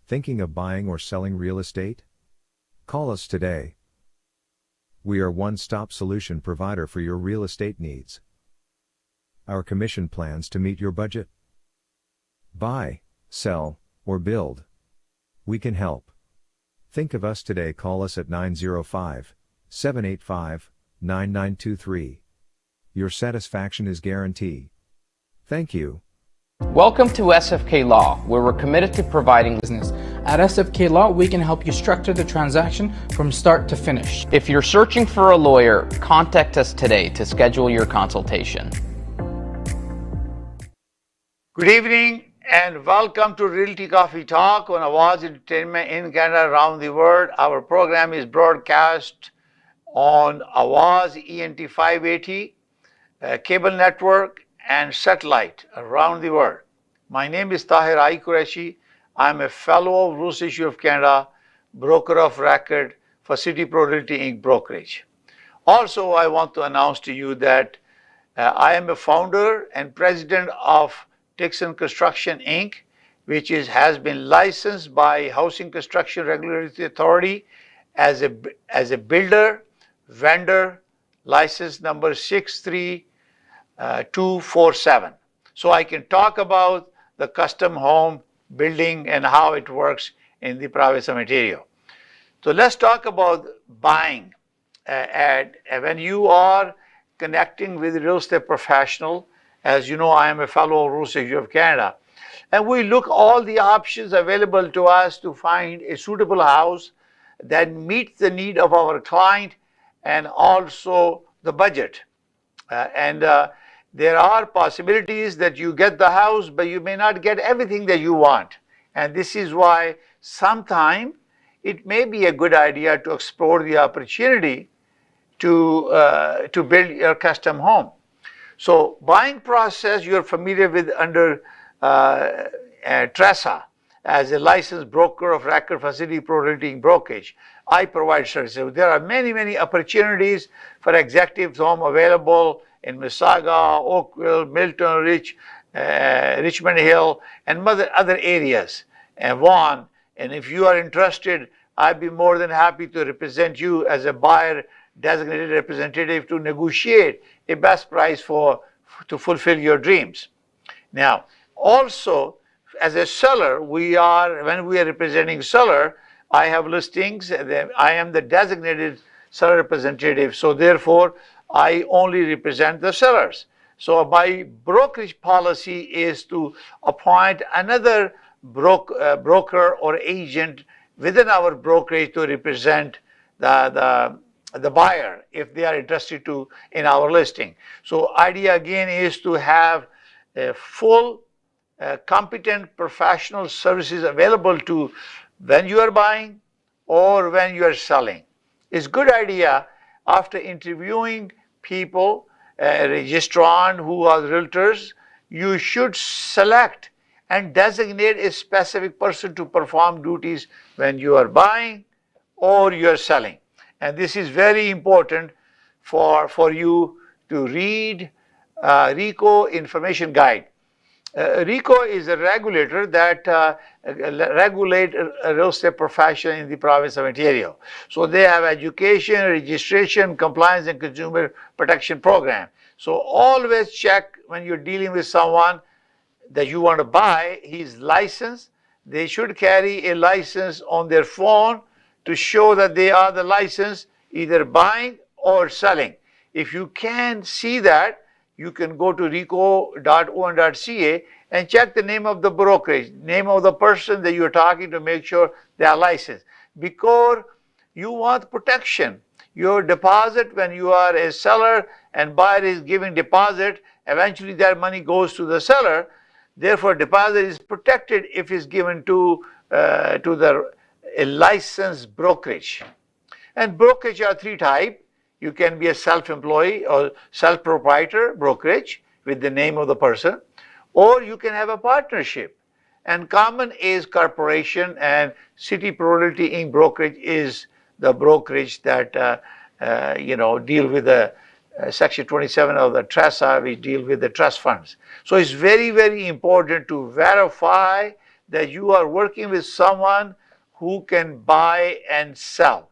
Thinking of buying or selling real estate? Call us today. We are one-stop solution provider for your real estate needs. Our commission plans to meet your budget. Buy, sell, or build. We can help. Think of us today. Call us at 905-785-9923. Your satisfaction is guaranteed. Thank you. Welcome to SFK Law, where we're committed to providing business. At SFK Law, we can help you structure the transaction from start to finish. If you're searching for a lawyer, contact us today to schedule your consultation. Good evening and welcome to Realty Coffee Talk on Awaz Entertainment in Canada, around the world. Our program is broadcast on Awaz Ent 580, cable network and satellite around the world. My name is Tahir Qureshi. I'm a fellow of Rules Issue of Canada, broker of record for City Pro Realty Inc. brokerage. Also, I want to announce to you that I am a founder and president of Dixon Construction Inc., which has been licensed by Housing Construction Regulatory Authority as a builder, vendor, license number 63247. So I can talk about the custom home building and how it works in the province of Ontario. So let's talk about buying. When you are connecting with a real estate professional, as you know, I am a fellow of Rules Issue of Canada, and we look all the options available to us to find a suitable house that meets the need of our client and also the budget. There are possibilities that you get the house, but you may not get everything that you want. And this is why sometimes it may be a good idea to explore the opportunity to build your custom home. So buying process you're familiar with under TRESA as a licensed broker of record for City Pro Realty brokerage. I provide services. There are many opportunities for executives home available in Mississauga, Oakville, Milton, Richmond Hill, and other areas, and Vaughan. And if you are interested, I'd be more than happy to represent you as a buyer designated representative to negotiate a best price to fulfill your dreams. Now, also, as a seller, when we are representing seller, I have listings. I am the designated seller representative. So therefore, I only represent the sellers. So my brokerage policy is to appoint another broker or agent within our brokerage to represent the buyer if they are interested in our listing. So idea again is to have a full competent professional services available to when you are buying or when you are selling. It's a good idea after interviewing people, registrant who are realtors, you should select and designate a specific person to perform duties when you are buying or you are selling. And this is very important for you to read RICO information guide. RICO is a regulator that regulates a real estate profession in the province of Ontario. So they have education, registration, compliance, and consumer protection program. So always check when you're dealing with someone that you want to buy, he's licensed. They should carry a license on their phone to show that they are the license either buying or selling. If you can't see that, you can go to rico.on.ca and check the name of the brokerage, name of the person that you're talking to, make sure they are licensed. Because you want protection. Your deposit, when you are a seller and buyer is giving deposit, eventually that money goes to the seller. Therefore, deposit is protected if it's given to a licensed brokerage. And brokerage are three types. You can be a self-employee or self-proprietor brokerage with the name of the person, or you can have a partnership. And common is corporation, and City Pro Realty Inc. brokerage is the brokerage that deal with the Section 27 of the TRESA. We deal with the trust funds. So it's very important to verify that you are working with someone who can buy and sell,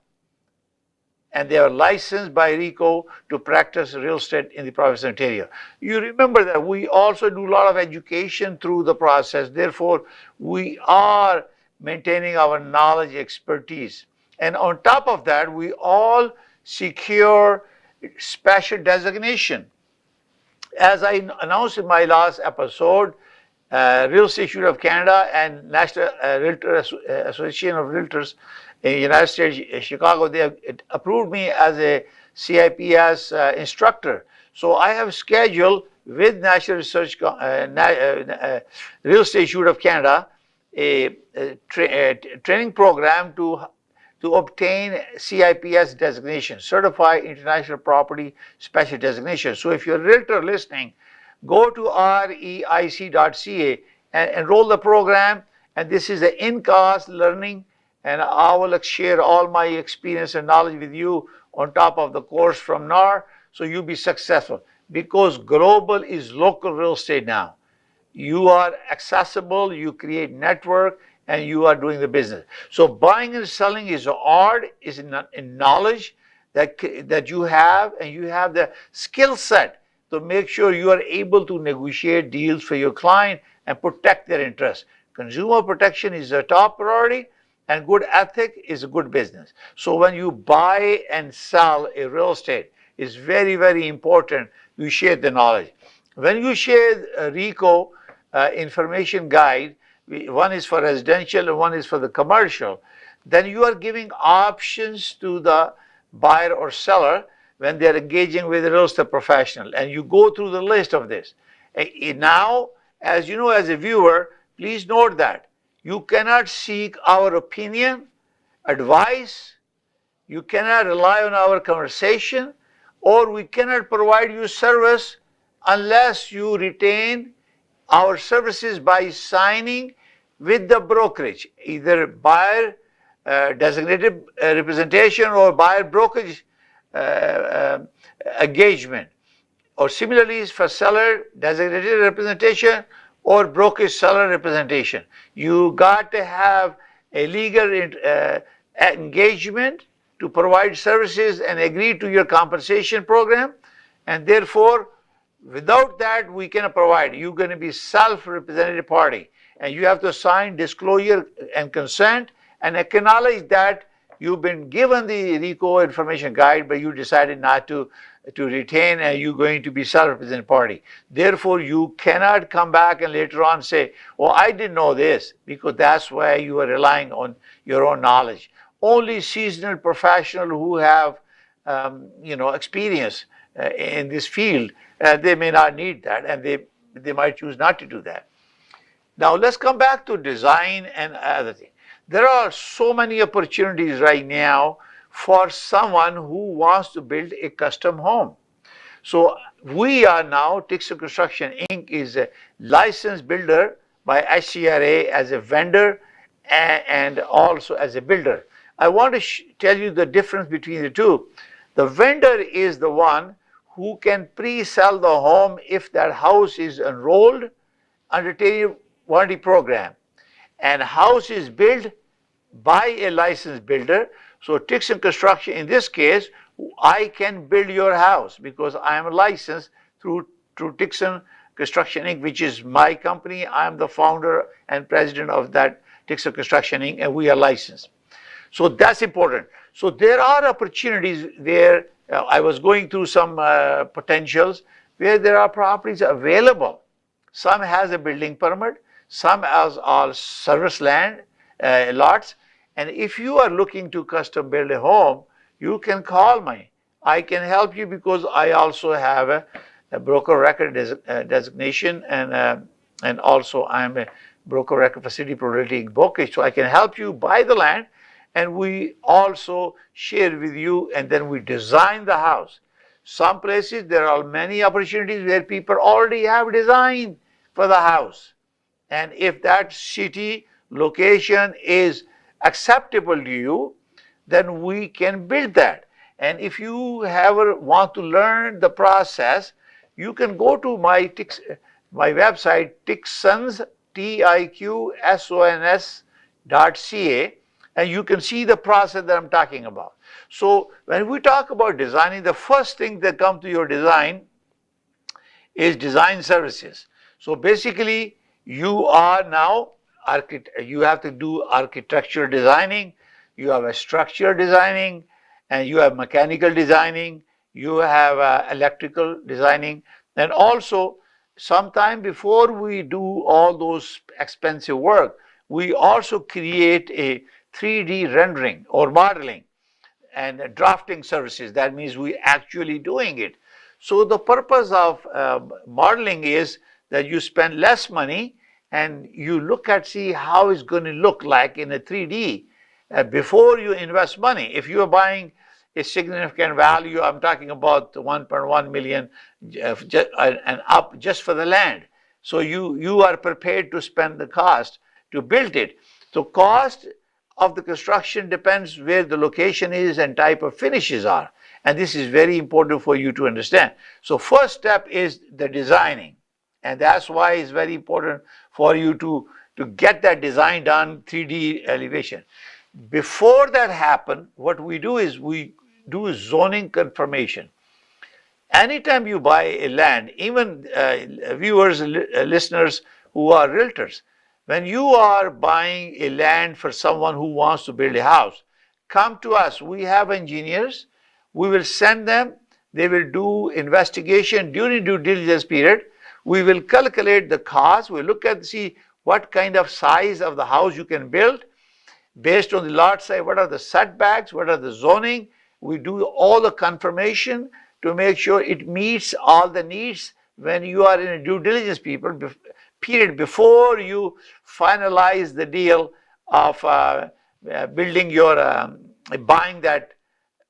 and they are licensed by RICO to practice real estate in the province of Ontario. You remember that we also do a lot of education through the process. Therefore, we are maintaining our knowledge, expertise. And on top of that, we all secure special designation. As I announced in my last episode, Real Estate Institute of Canada and National Association of Realtors in the United States, Chicago, they have approved me as a CIPS instructor. So I have scheduled with National Real Estate Institute of Canada a training program to obtain CIPS designation, Certified International Property Special Designation. So if you're a realtor listening, go to reic.ca and enroll the program. And this is an in-cost learning, and I will share all my experience and knowledge with you on top of the course from NAR, so you'll be successful. Because global is local real estate now. You are accessible, you create network, and you are doing the business. So buying and selling is an art, is a knowledge that you have, and you have the skill set to make sure you are able to negotiate deals for your client and protect their interests. Consumer protection is a top priority, and good ethic is a good business. So when you buy and sell a real estate, it's very, very important you share the knowledge. When you share a RICO information guide, one is for residential and one is for the commercial, then you are giving options to the buyer or seller when they're engaging with a real estate professional. And you go through the list of this. Now, as you know, as a viewer, please note that you cannot seek our opinion, advice, you cannot rely on our conversation, or we cannot provide you service unless you retain our services by signing with the brokerage, either buyer designated representation or buyer brokerage engagement, or similarly for seller designated representation or brokerage seller representation. You got to have a legal engagement to provide services and agree to your compensation program, and therefore without that we cannot provide. You're going to be self-represented party, and you have to sign disclosure and consent and acknowledge that you've been given the RICO information guide, but you decided not to retain, and you're going to be self-represented party. Therefore, you cannot come back and later on say, oh, I didn't know this, because that's why you are relying on your own knowledge. Only seasonal professionals who have experience in this field, they may not need that, and they might choose not to do that. Now let's come back to design and other things. There are so many opportunities right now for someone who wants to build a custom home. So we are now, Tixon Construction Inc. is a licensed builder by HCRA as a vendor and also as a builder. I want to tell you the difference between the two. The vendor is the one who can pre-sell the home if that house is enrolled under 10-year warranty program, and house is built by a licensed builder. So Tixon Construction, in this case, I can build your house because I am licensed through Tixon Construction Inc., which is my company. I am the founder and president of that Tixon Construction Inc., and we are licensed. So that's important. So there are opportunities where I was going through some potentials where there are properties available. Some has a building permit, some has all service land lots. And if you are looking to custom build a home, you can call me. I can help you because I also have a broker record designation, and also I'm a broker record for City Realty brokerage. So I can help you buy the land, and we also share with you, and then we design the house. Some places there are many opportunities where people already have design for the house. And if that city location is acceptable to you, then we can build that. And if you ever want to learn the process, you can go to my website, tiqsons.ca, and you can see the process that I'm talking about. So when we talk about designing, the first thing that comes to your design is design services. So basically, you are now you have to do architectural designing, you have a structural designing, and you have mechanical designing, you have electrical designing, and also sometime before we do all those expensive work, we also create a 3D rendering or modeling and drafting services. That means we actually doing it. So the purpose of modeling is that you spend less money and you look at see how it's going to look like in a 3D before you invest money. If you are buying a significant value, I'm talking about 1.1 million and up just for the land. So you are prepared to spend the cost to build it. So cost of the construction depends where the location is and type of finishes are. And this is very important for you to understand. So first step is the designing. And that's why it's very important for you to get that design done, 3D elevation. Before that happen, what we do is we do zoning confirmation. Anytime you buy a land, even viewers, listeners who are realtors, when you are buying a land for someone who wants to build a house, come to us. We have engineers. We will send them. They will do investigation during due diligence period. We will calculate the cost. We look at see what kind of size of the house you can build based on the lot size. What are the setbacks? What are the zoning? We do all the confirmation to make sure it meets all the needs when you are in a due diligence period before you finalize the deal of building your buying that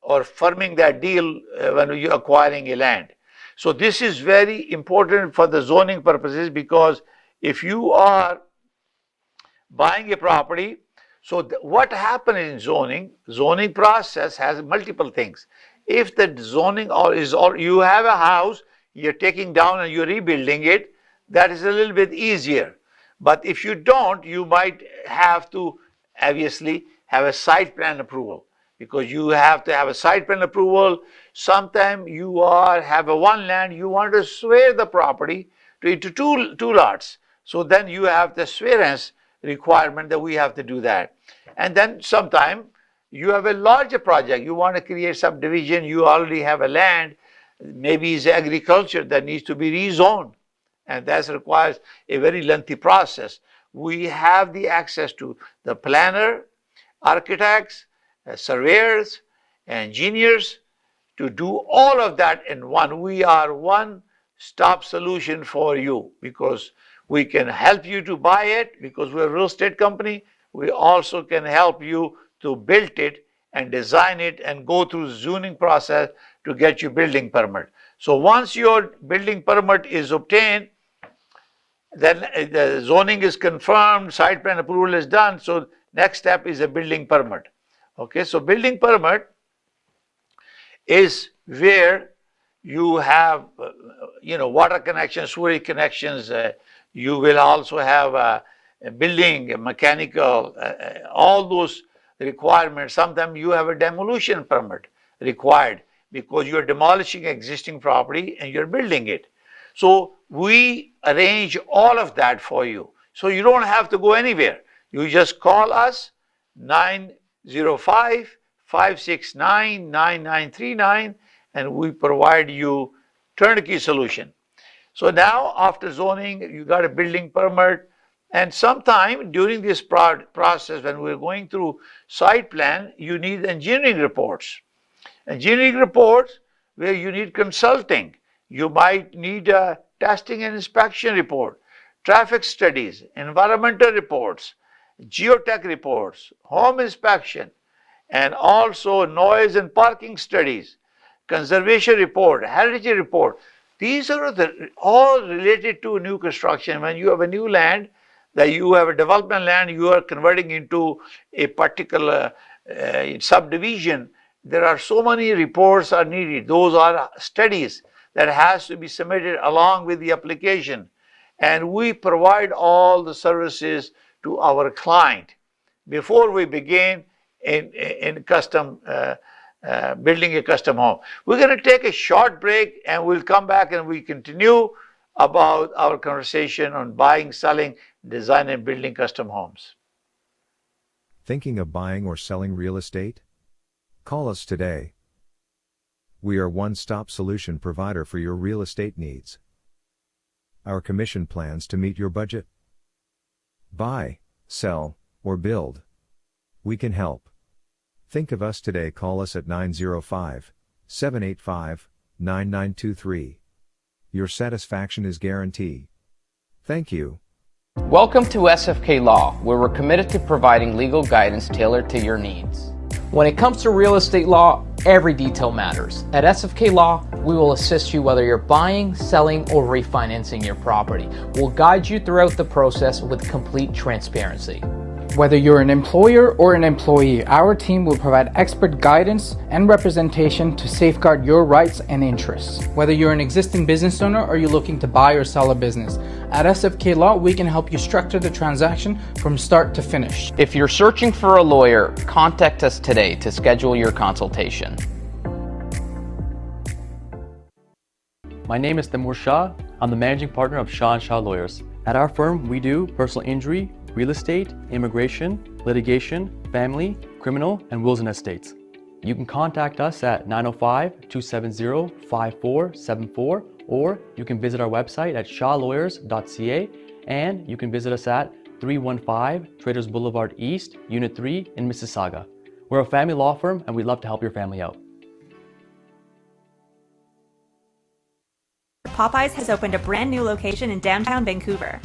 or firming that deal when you're acquiring a land. So this is very important for the zoning purposes, because if you are buying a property, so what happens in zoning process has multiple things. If the zoning you have a house, you're taking down and you're rebuilding it, that is a little bit easier. But if you don't, you might have to obviously have a site plan approval, because you have to have a site plan approval. Sometimes you have a one land, you want to swear the property into two lots. So then you have the swearance requirement that we have to do that. And then sometime you have a larger project, you want to create subdivision, you already have a land, maybe it's agriculture that needs to be rezoned, and that requires a very lengthy process. We have the access to the planner, architects, surveyors, engineers to do all of that in one. We are one-stop solution for you, because we can help you to buy it, because we're a real estate company. We also can help you to build it and design it and go through the zoning process to get you building permit. So once your building permit is obtained, then the zoning is confirmed, site plan approval is done. So next step is a building permit. Okay, so building permit is where you have, water connections, sewer connections. You will also have a building, mechanical, all those requirements. Sometimes you have a demolition permit required because you're demolishing existing property and you're building it. So we arrange all of that for you. So you don't have to go anywhere. You just call us 905-569-9939 and we provide you turnkey solution. So now after zoning, you got a building permit, and sometime during this process when we're going through site plan, you need engineering reports. Engineering reports where you need consulting. You might need a testing and inspection report, traffic studies, environmental reports, geotech reports, home inspection, and also noise and parking studies, conservation report, heritage report. These are all related to new construction. When you have a new land, that you have a development land, you are converting into a particular subdivision, there are so many reports are needed. Those are studies that has to be submitted along with the application. and we provide all the services to our client before we begin in custom building a custom home. We're going to take a short break and we'll come back and we continue about our conversation on buying, selling, design and building custom homes. Thinking of buying or selling real estate? Call us today. We are one-stop solution provider for your real estate needs. Our commission plans to meet your budget. Buy, sell, or build. We can help. Think of us today. Call us at 905-785-9923. Your satisfaction is guaranteed. Thank you. Welcome to SFK Law, where we're committed to providing legal guidance tailored to your needs. When it comes to real estate law, every detail matters. At SFK Law, we will assist you whether you're buying, selling, or refinancing your property. We'll guide you throughout the process with complete transparency. Whether you're an employer or an employee, our team will provide expert guidance and representation to safeguard your rights and interests. Whether you're an existing business owner or you're looking to buy or sell a business, at SFK Law, we can help you structure the transaction from start to finish. If you're searching for a lawyer, contact us today to schedule your consultation. My name is Timur Shah. I'm the managing partner of Shah & Shah Lawyers. At our firm, we do personal injury, real estate, immigration, litigation, family, criminal, and wills and estates. You can contact us at 905-270-5474, or you can visit our website at shawlawyers.ca, and you can visit us at 315 Traders Boulevard East, Unit 3 in Mississauga. We're a family law firm, and we'd love to help your family out. Popeyes has opened a brand new location in downtown Vancouver.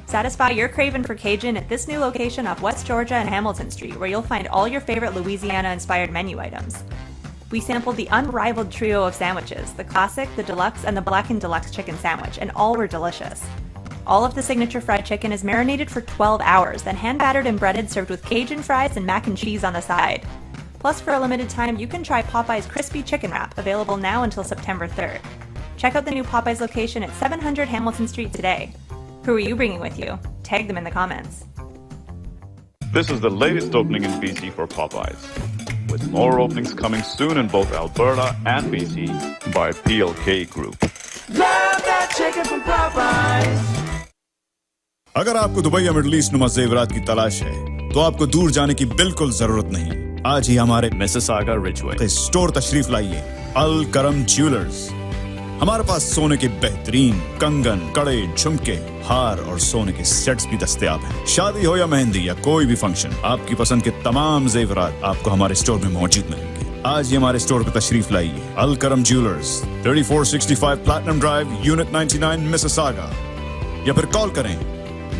Satisfy your craving for Cajun at this new location off West Georgia and Hamilton Street, where you'll find all your favorite Louisiana-inspired menu items. We sampled the unrivaled trio of sandwiches, the classic, the deluxe, and the blackened deluxe chicken sandwich, and all were delicious. All of the signature fried chicken is marinated for 12 hours, then hand-battered and breaded, served with Cajun fries and mac and cheese on the side. Plus, for a limited time, you can try Popeye's Crispy Chicken Wrap, available now until September 3rd. Check out the new Popeyes location at 700 Hamilton Street today. Who are you bringing with you? Tag them in the comments. This is the latest opening in BC for Popeyes, with more openings coming soon in both Alberta and BC by PLK Group. Love that chicken from Popeyes. अगर आपको Dubai या middle east नुमा जेवरात की तलाश है, तो आपको दूर जाने की बिल्कुल जरूरत नहीं। आज ही हमारे मिसिसागा रिजवे स्टोर तशरीफ लाइए। अल करम ज्वेलर्स। हमारे पास सोने के बेहतरीन कंगन, कड़े, झुमके, हार और सोने के सेट्स भी दस्तयाब हैं। शादी हो या मेहंदी या कोई भी फंक्शन, आपकी पसंद के तमाम जेवरात आपको हमारे स्टोर में मौजूद मिलेंगे। आज ही हमारे स्टोर पर तशरीफ लाइए। अल करम jewellers, 3465 platinum drive, unit 99, Mississauga, या फिर कॉल करें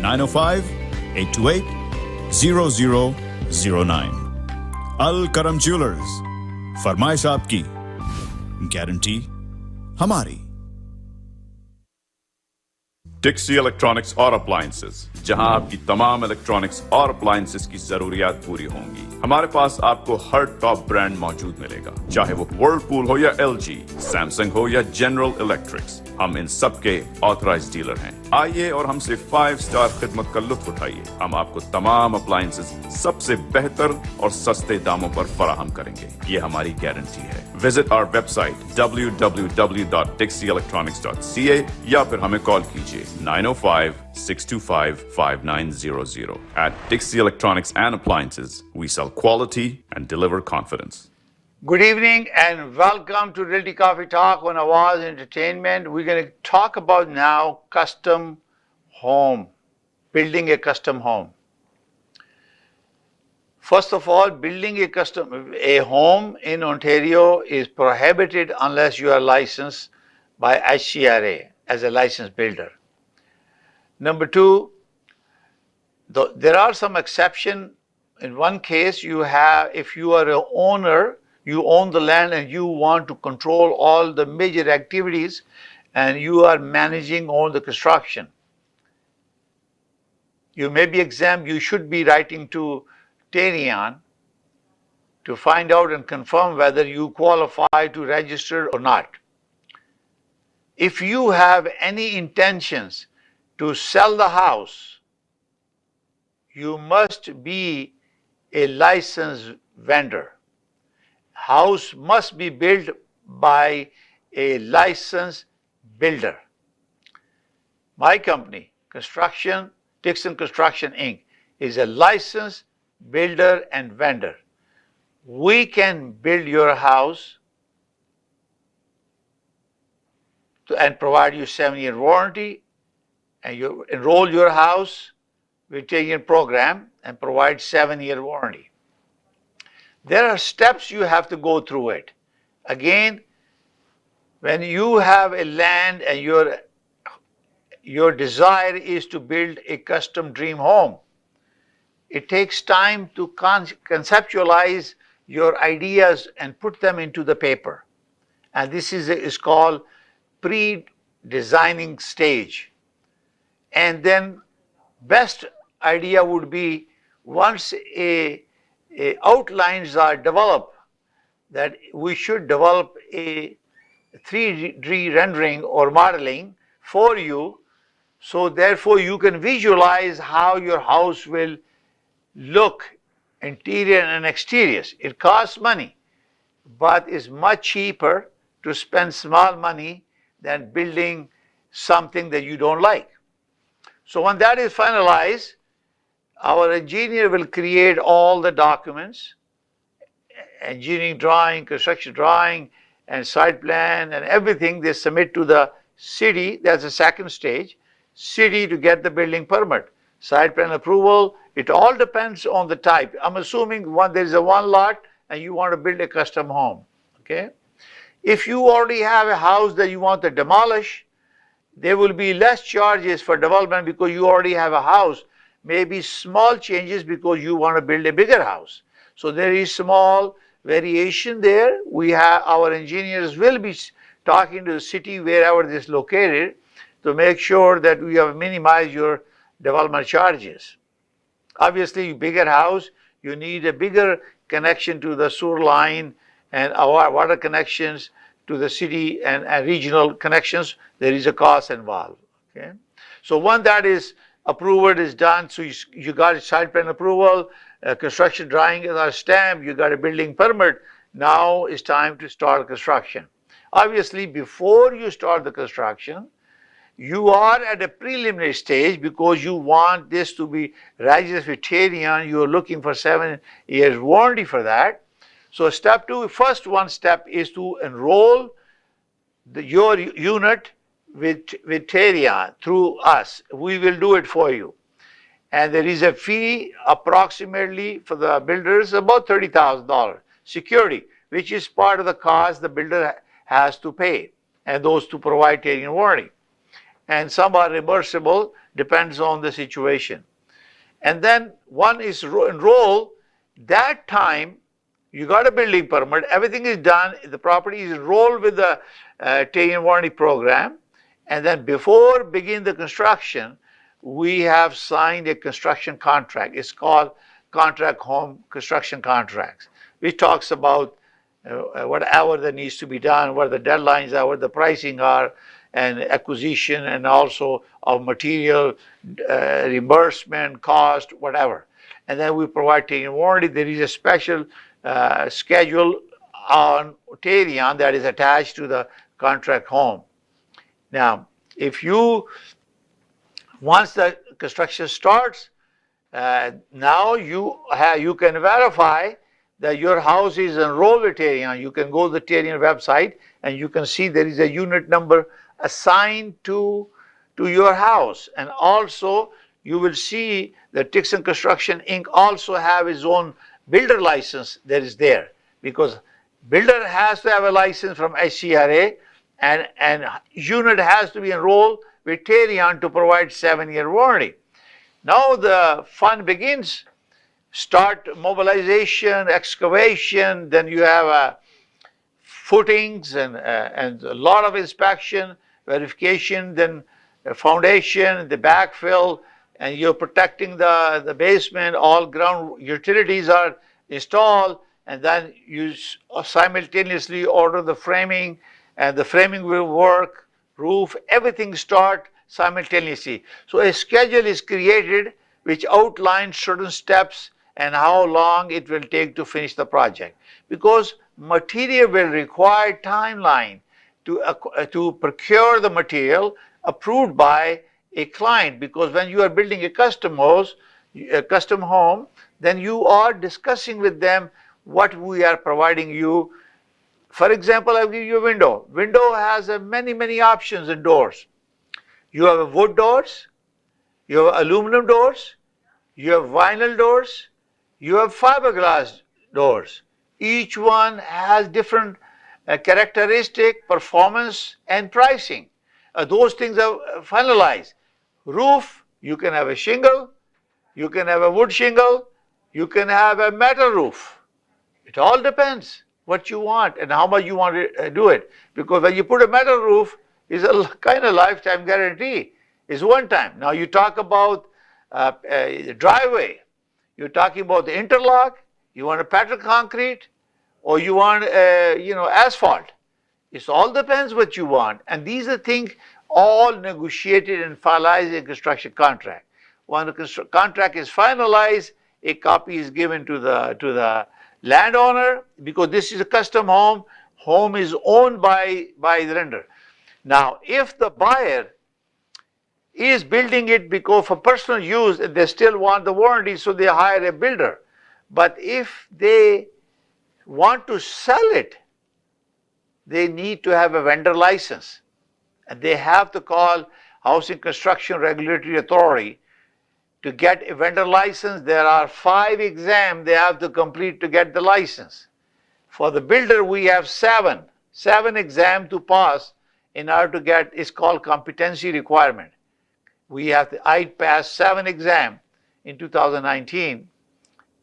905-828-0009। अल करम ज्वेलर्स, फरमाइश आपकी, गारंटी हमारी। Dixie Electronics और Appliances, जहां आपकी तमाम इलेक्ट्रॉनिक्स और अप्लायंसेस की जरूरियात पूरी होंगी। हमारे पास आपको हर टॉप ब्रांड मौजूद मिलेगा, चाहे वो वर्लपूल हो या LG, सैमसंग हो या जनरल इलेक्ट्रिक्स। हम इन सब के ऑथराइज्ड डीलर हैं। आइए और हमसे 5 स्टार खिदमत का लुत्फ उठाइए। हम आपको तमाम अप्लायंसेस सबसे बेहतर और सस्ते दामों पर फराहम करेंगे, ये हमारी गारंटी है। विजिट आवर वेबसाइट www.dixieelectronics.ca या फिर हमें कॉल कीजिए 905-625-5900. At Dixie Electronics and Appliances, we sell quality and deliver confidence. Good evening and welcome to Realty Coffee Talk on Awaz Entertainment. We're going to talk about now custom home, building a custom home. First of all, building a home in Ontario is prohibited unless you are licensed by HCRA as a licensed builder. Number two, there are some exceptions. In one case, if you are an owner, you own the land and you want to control all the major activities and you are managing all the construction. You may be exempt. You should be writing to Tahir to find out and confirm whether you qualify to register or not. If you have any intentions to sell the house, you must be a licensed vendor. House must be built by a licensed builder. My company, Dixon Construction Inc., is a licensed builder and vendor. We can build your house and provide you 7-year warranty, and you enroll your house, we take your program and provide 7-year warranty. There are steps you have to go through it. Again, when you have a land and your desire is to build a custom dream home, it takes time to conceptualize your ideas and put them into the paper. And this is called pre-designing stage. And then best idea would be once a outlines are developed, that we should develop a 3D rendering or modeling for you, so therefore you can visualize how your house will look, interior and exterior. It costs money, but it's much cheaper to spend small money than building something that you don't like. So when that is finalized, our engineer will create all the documents, engineering drawing, construction drawing, and site plan and everything. They submit to the city. That's the second stage. City to get the building permit. Site plan approval. It all depends on the type. I'm assuming there is a one lot and you want to build a custom home. Okay. If you already have a house that you want to demolish, there will be less charges for development because you already have a house. Maybe small changes because you want to build a bigger house. So there is small variation there. Our engineers will be talking to the city wherever this is located to make sure that we have minimized your development charges. Obviously, bigger house, you need a bigger connection to the sewer line and our water connections to the city and regional connections. There is a cost involved. Okay, so when that is approved is done, so you got a site plan approval, construction drawing is our stamp, you got a building permit. Now it's time to start construction. Obviously, before you start the construction, you are at a preliminary stage because you want this to be registered. You are looking for 7 years warranty for that. So step two, first one step is to enroll your unit with Terion through us. We will do it for you. And there is a fee approximately for the builders about $30,000 security, which is part of the cost the builder has to pay, and those to provide Terion warranty. And some are reimbursable, depends on the situation. And then one is enroll. That time you got a building permit, everything is done, the property is enrolled with the Terion warranty program. And then before begin the construction, we have signed a construction contract. It's called contract home construction contracts, which talks about whatever that needs to be done, what the deadlines are, what the pricing are, and acquisition, and also of material, reimbursement, cost, whatever. And then we provide Terion warranty. There is a special schedule on Terion that is attached to the contract home. Now, once the construction starts, now you can verify that your house is enrolled with Terion. You can go to the Terion website and you can see there is a unit number assigned to your house. And also you will see that Dixon Construction Inc. also have its own builder license that is there, because builder has to have a license from HCRA, and unit has to be enrolled with Terion to provide 7-year warranty. Now the fun begins. Start mobilization, excavation, then you have footings and a lot of inspection, verification, then the foundation, the backfill, and you're protecting the basement. All ground utilities are installed, and then you simultaneously order the framing, and the framing will work, roof, everything start simultaneously. So a schedule is created which outlines certain steps and how long it will take to finish the project. Because material will require timeline to procure the material approved by a client, because when you are building a custom home, then you are discussing with them what we are providing you. For example, I'll give you a window. Window has many options in doors. You have wood doors, you have aluminum doors, you have vinyl doors, you have fiberglass doors. Each one has different characteristic, performance, and pricing. Those things are finalized. Roof, you can have a shingle, you can have a wood shingle, you can have a metal roof. It all depends what you want and how much you want to do it. Because when you put a metal roof, it's a kind of lifetime guarantee. It's one time. Now you talk about the driveway. You're talking about the interlock. You want a pattern concrete, or you want asphalt. It all depends what you want. And these are things all negotiated and finalized in construction contract. When the contract is finalized, a copy is given to the landowner, because this is a custom home. Home is owned by the renter. Now, if the buyer is building it because for personal use, they still want the warranty, so they hire a builder. But if they want to sell it, they need to have a vendor license. And they have to call Housing Construction Regulatory Authority to get a vendor license. There are 5 exams they have to complete to get the license. For the builder, we have 7 exams to pass in order to get, it's called competency requirement. I passed 7 exams in 2019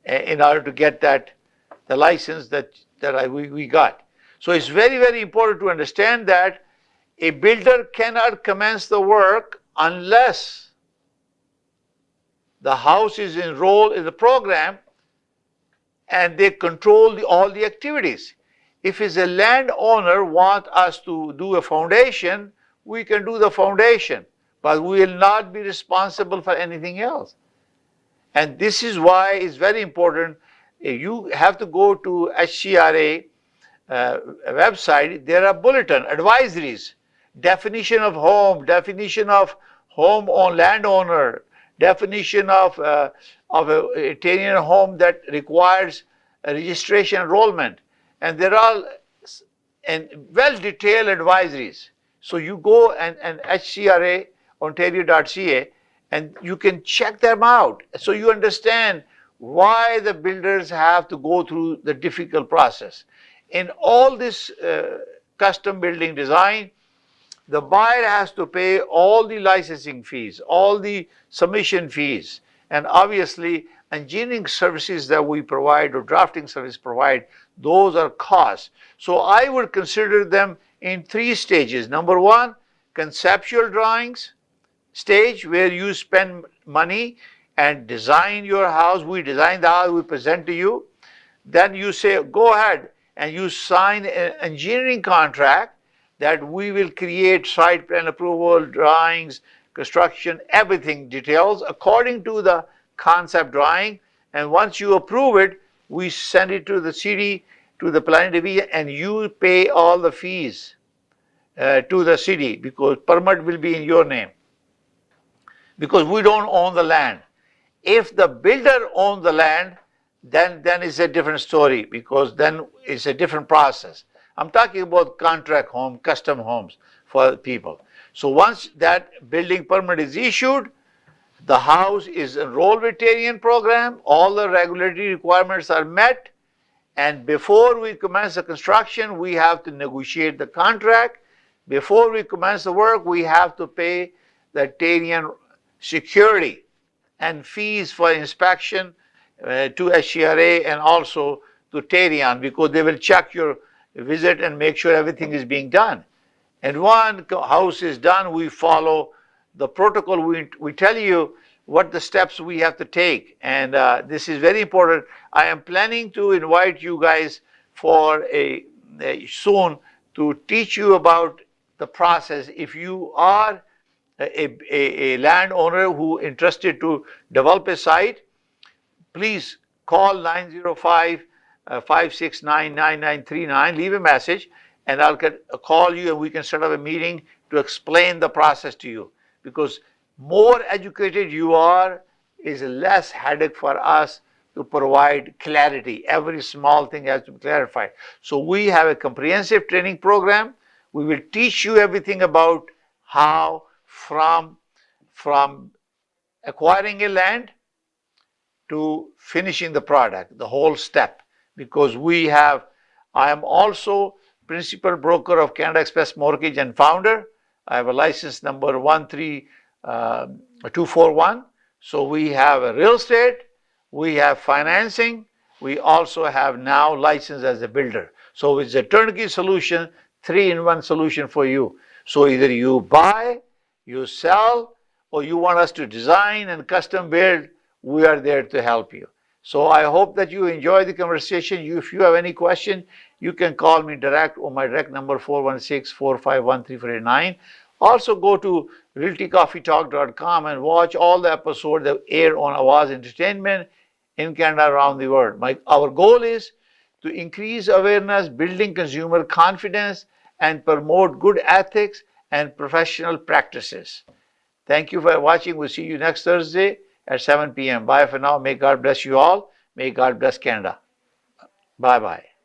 in order to get the license that we got. So it's very important to understand that a builder cannot commence the work unless the house is enrolled in the program and they control all the activities. If it's a landowner want us to do a foundation, we can do the foundation, but we will not be responsible for anything else. And this is why it's very important. You have to go to HCRA website. There are bulletin advisories, definition of home, definition of home on landowner, definition of a tenant home that requires a registration enrollment, and there are well detailed advisories. So you go and HCRA Ontario.ca and you can check them out, so you understand why the builders have to go through the difficult process. In all this custom building design, the buyer has to pay all the licensing fees, all the submission fees, and obviously engineering services that we provide or drafting service provide, those are costs. So I would consider them in 3 stages. Number 1, conceptual drawings stage, where you spend money and design your house. We design the house, we present to you. Then you say, go ahead, and you sign an engineering contract that we will create site plan approval, drawings, construction, everything, details according to the concept drawing. And once you approve it, we send it to the city, to the planning division, and you pay all the fees to the city, because permit will be in your name, because we don't own the land. If the builder owns the land, then it's a different story, because then it's a different process. I'm talking about contract home, custom homes for people. So once that building permit is issued, the house is enrolled with Tarian program, all the regulatory requirements are met, and before we commence the construction, we have to negotiate the contract. Before we commence the work, we have to pay the Tarian security and fees for inspection to HCRA and also to Tarian, because they will check your visit and make sure everything is being done. And one house is done, we follow the protocol. We tell you what the steps we have to take, and this is very important. I am planning to invite you guys for soon to teach you about the process. If you are a landowner who interested to develop a site, please call 905-569-9939, leave a message, and I'll call you and we can set up a meeting to explain the process to you. Because more educated you are, is less headache for us to provide clarity. Every small thing has to be clarified. So we have a comprehensive training program. We will teach you everything about how from acquiring a land to finishing the product, the whole step. Because I am also principal broker of Canada Express Mortgage and founder. I have a license number 13241. So we have a real estate, we have financing, we also have now license as a builder. So it's a turnkey solution, 3-in-1 solution for you. So either you buy, you sell, or you want us to design and custom build, we are there to help you. So I hope that you enjoy the conversation. If you have any question, you can call me direct on my direct number 416-451-3489. Also go to realtycoffeetalk.com and watch all the episodes that air on Awaz Entertainment in Canada, around the world. Our goal is to increase awareness, building consumer confidence, and promote good ethics and professional practices. Thank you for watching. We'll see you next Thursday at 7 p.m. Bye for now. May God bless you all. May God bless Canada. Bye-bye.